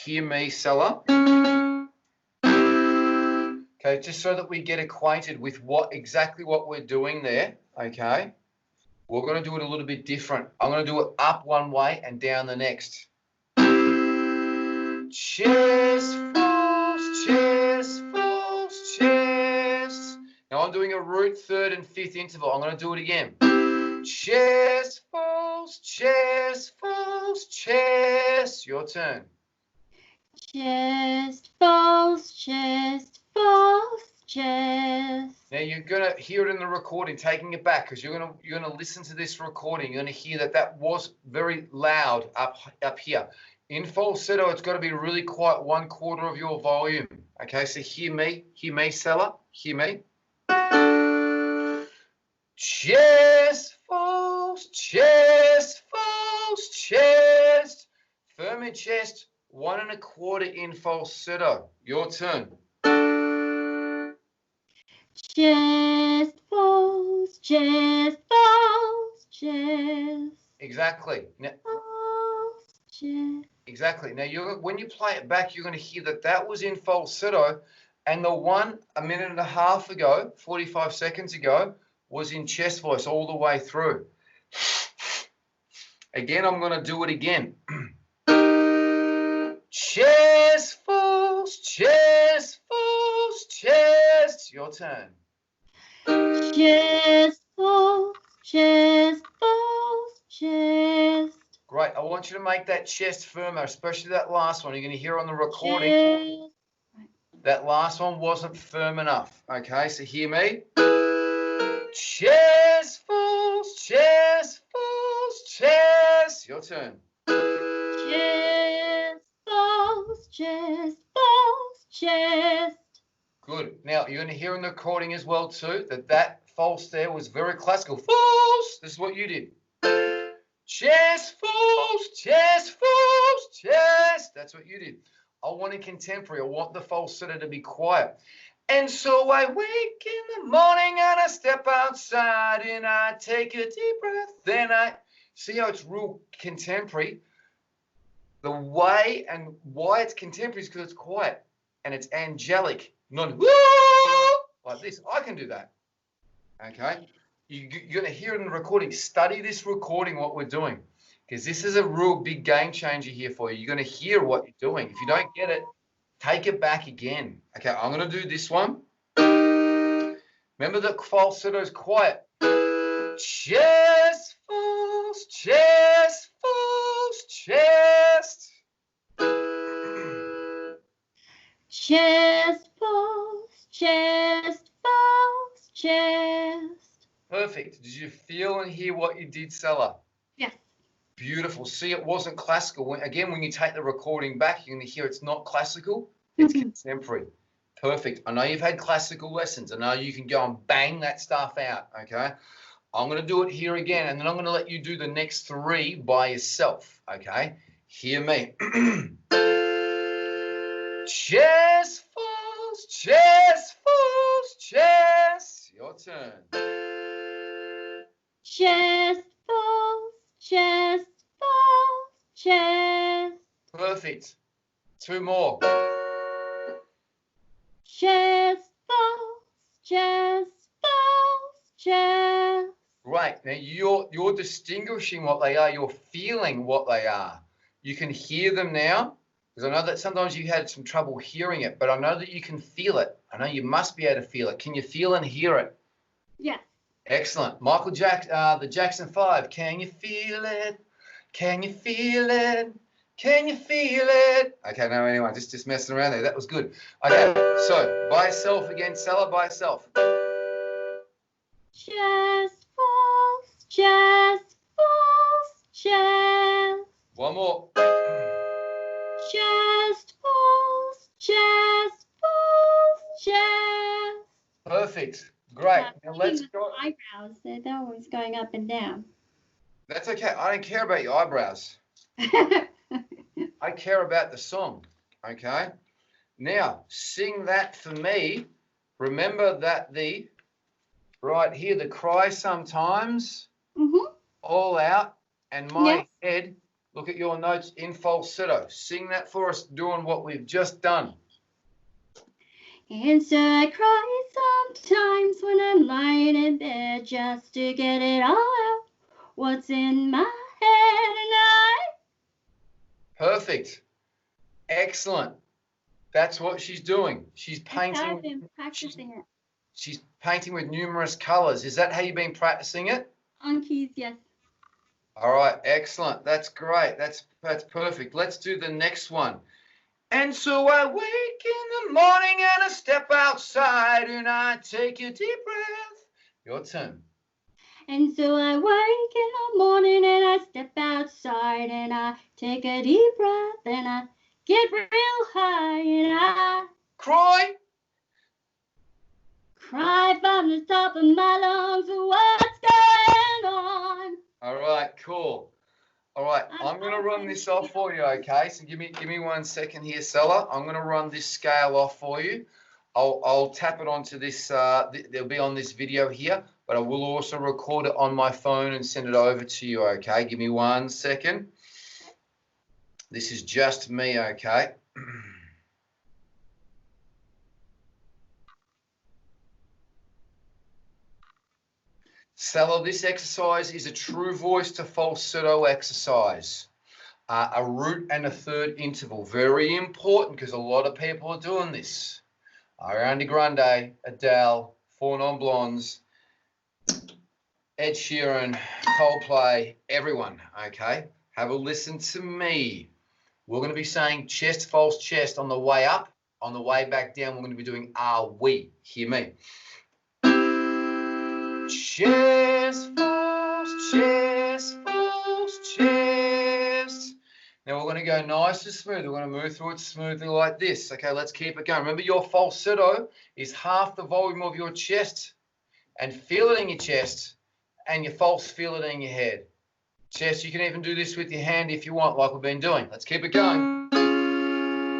hear me, Sela. Okay, just so that we get acquainted with exactly what we're doing there, okay? We're going to do it a little bit different. I'm going to do it up one way and down the next. Chest, false, chest, false, chest. Now I'm doing a root third and fifth interval. I'm going to do it again. Chest, false, chest, false, chest. Your turn. Chest, false, chest, false, chest. Now you're gonna hear it in the recording, taking it back, because you're gonna listen to this recording. You're gonna hear that was very loud up here. In falsetto, it's got to be really quiet, 1/4 of your volume. Okay, so hear me, Sela, hear me. Chest, false, chest, false, chest. Firm in chest, 1 1/4 in falsetto. Your turn. Chest, false, chest, false, chest. Exactly. Now, false, chest. Exactly. Now, when you play it back, you're going to hear that was in falsetto, and the one a minute and a half ago, 45 seconds ago, was in chest voice all the way through. Again, I'm going to do it again. Chest, false, chest, false, chest. Your turn. Chest, false, chest, false, chest. Great. I want you to make that chest firmer, especially that last one. You're going to hear on the recording. Chest. That last one wasn't firm enough. Okay, so hear me. Chest, false, chest, false, chest. Your turn. Chest, false, chest, false, chest. Good. Now, you're going to hear in the recording as well, too, that false there was very classical. False. This is what you did. Chest, false, chest, false, chest. That's what you did. I want a contemporary. I want the falsetto to be quiet. And so I wake in the morning and I step outside and I take a deep breath. Then I see how it's real contemporary. The way and why it's contemporary is because it's quiet and it's angelic, not like this. I can do that. Okay. You're going to hear it in the recording. Study this recording, what we're doing, because this is a real big game changer here for you. You're going to hear what you're doing. If you don't get it, take it back again. Okay, I'm going to do this one. Remember that falsetto is quiet. Chest, false, chest, false, chest. Chest, false, chest, false, chest. Perfect. Did you feel and hear what you did, Sela? Yes. Beautiful. See, it wasn't classical. Again, when you take the recording back, you're going to hear it's not classical. It's contemporary. Perfect. I know you've had classical lessons. I know you can go and bang that stuff out, okay? I'm going to do it here again, and then I'm going to let you do the next 3 by yourself, okay? Hear me. Chest, false, chest, false, chest. Your turn. Chest, false, chest, false, chest. Perfect. 2 more. Chest, false, chest, false, chest. Right. Now you're distinguishing what they are. You're feeling what they are. You can hear them now, because I know that sometimes you had some trouble hearing it, but I know that you can feel it. I know you must be able to feel it. Can you feel and hear it? Yes. Excellent. Michael Jackson, the Jackson 5. Can you feel it? Can you feel it? Can you feel it? Okay, no, anyway, just messing around there. That was good. Okay, so by yourself again, Sela, by yourself. Chest, false, chest, false, chest. One more. Chest, false, chest, false, chest. Perfect. Great. Now let's go. Eyebrows, they're always going up and down. That's okay. I don't care about your eyebrows. I care about the song. Okay. Now sing that for me. Remember that right here, the cry sometimes, all out, and my head. Look at your notes in falsetto. Sing that for us, doing what we've just done. And so I cry sometimes when I'm lying in bed just to get it all out. What's in my head and Perfect. Excellent. That's what she's doing. She's painting. I've been practicing it. She's painting with numerous colors. Is that how you've been practicing it? On keys, yes. All right, excellent. That's great. That's perfect. Let's do the next one. And so I wake in the morning and I step outside and I take a deep breath. Your turn. And so I wake in the morning and I step outside and I take a deep breath and I get real high and I Cry. cry from the top of my lungs. What's going on? All right, cool. All right, I'm going to run this off for you, okay? So give me 1 second here, Sela. I'm going to run this scale off for you. I'll tap it onto this, they'll be on this video here, but I will also record it on my phone and send it over to you, okay? Give me 1 second. This is just me, okay? Sela, this exercise is a true voice to falsetto exercise. A root and a third interval. Very important because a lot of people are doing this. Ariana Grande, Adele, Four Non Blondes, Ed Sheeran, Coldplay, everyone, okay? Have a listen to me. We're going to be saying chest, false, chest on the way up. On the way back down, we're going to be doing are we. Hear me. Chest, false, chest, false, chest. Now we're going to go nice and smooth. We're going to move through it smoothly like this. Okay, let's keep it going. Remember, your falsetto is half the volume of your chest, and feel it in your chest, and your false, feel it in your head. Chest, you can even do this with your hand if you want, like we've been doing. Let's keep it going.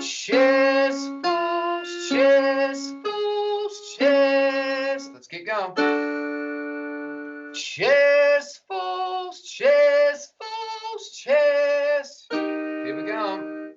Chest, false, chest, false, chest. Let's keep going. Chest, false, chest, false, chest. Keep it going.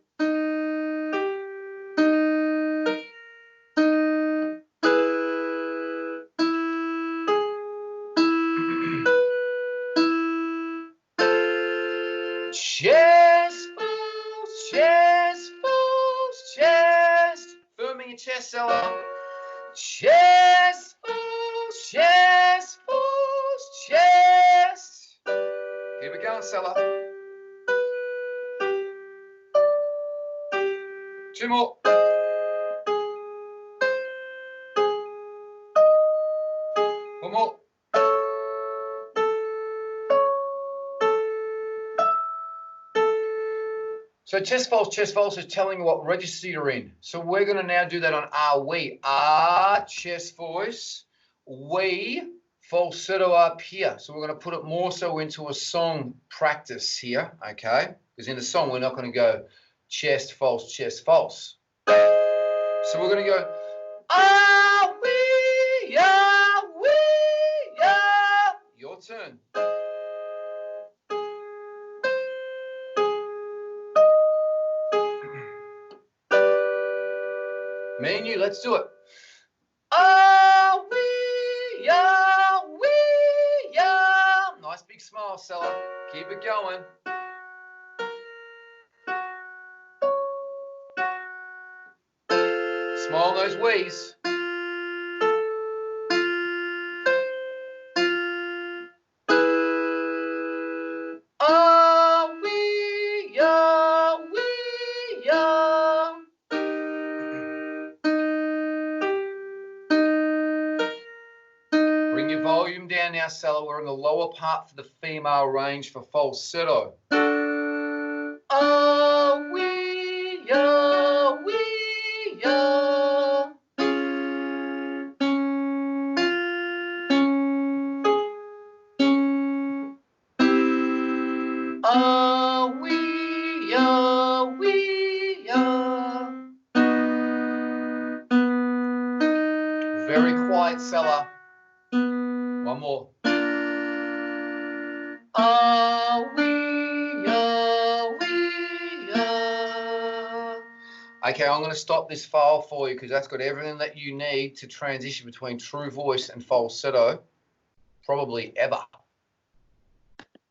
Chest, false, chest, false, chest. Firming your chest, Sela. Chest, false, chest, false, chest. Keep it going, Sela. 2 more. One more. So chest false is telling you what register you're in. So we're going to now do that on are we. Are, chest voice. We, falsetto up here. So we're going to put it more so into a song practice here, okay? Because in the song, we're not going to go chest false, chest false. So we're going to go, are we, are we, are. Your turn. Me and you, let's do it. Are we, are we, are. Nice big smile, Sela. Keep it going. Smile those wees. Are we, are we, are. Bring your volume down now, Sela. We're in the lower part for the female range for falsetto. Are we, are we, are. Are we, are we, are. Very quiet, Sela. One more. Are we, are Okay, I'm going to stop this file for you because that's got everything that you need to transition between true voice and falsetto, probably ever.